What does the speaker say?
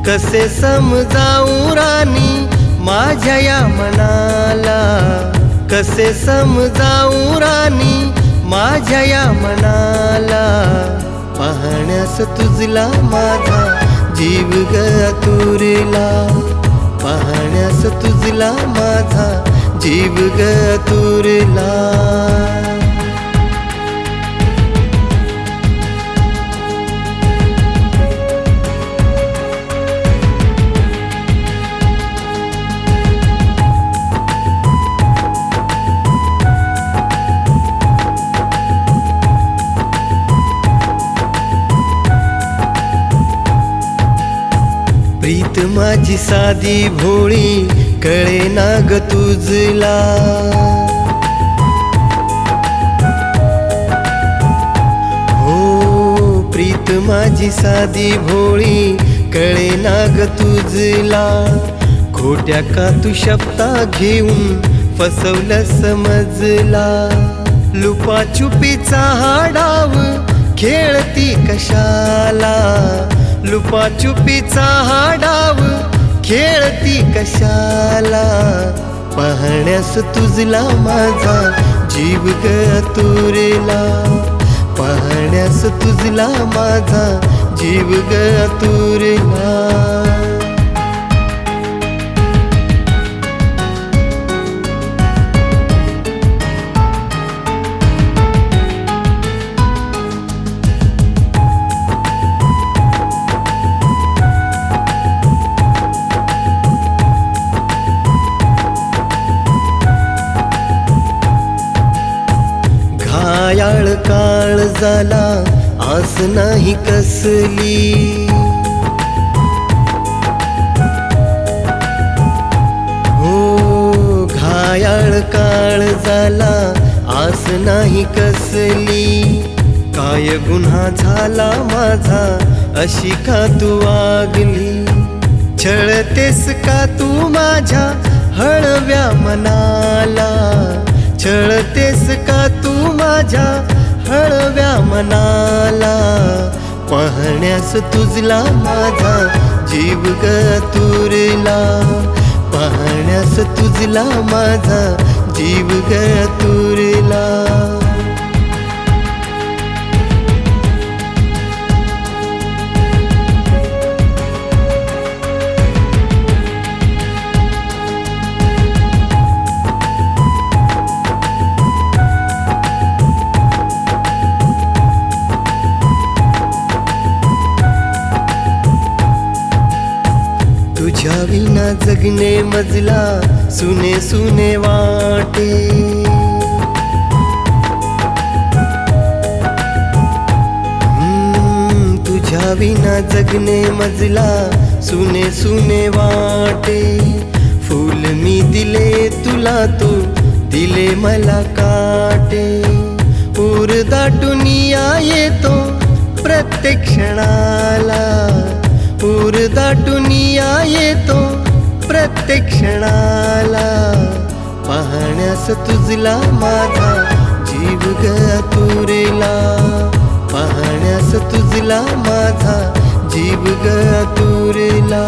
कसे समजावू राणी माझ्या या मनाला, कसे समजावू राणी माझ्या या मनाला. पाहण्यास तुझला माझा जीव आतुरला, पाहण्यास तुझला माझा जीव आतुरला. प्रीत माझी साधी भोळी कळे ना ग तुझला. हो प्रीत माझी साधी भोळी कळे ना ग तुझला. खोट्या का तू शब्दा घेऊन फसवलं समजला. लुपाछुपीचा हा डाव खेळती कशाला, लुपाछुपीचा हा डाव खेळती कशाला. पाहण्यास तुझला माझा जीव आतुरला, पाहण्यास तुझला माझा जीव आतुरला. घायाळ काळ झाला आस नाही कसली. हो घायाळ काळ झाला आस नाही कसली. काय गुन्हा झाला माझा अशी का तू वागली. छळतेस का तू माझ्या हळव्या मनाला, छळतेस का तू माझ्या हळव्या मनाला. पाहण्यास तुझला माझा जीव आतुरला, पाहण्यास तुझला माझा जीव आतुरला. तुझ्या विना जगणे मजला सुने सुने वाटे. तुझ्या विना जगणे मजला सुने सुने वाटे. फूल मी दिले तुला तू दिले मला काटे. ऊर दाटून येतो प्रत्येक क्षणाला, ऊर दाटून येतो प्रत्येक क्षणाला. पाहण्यास तुझला माझा जीव आतुरला, पाहण्यास तुझला माझा जीव आतुरला.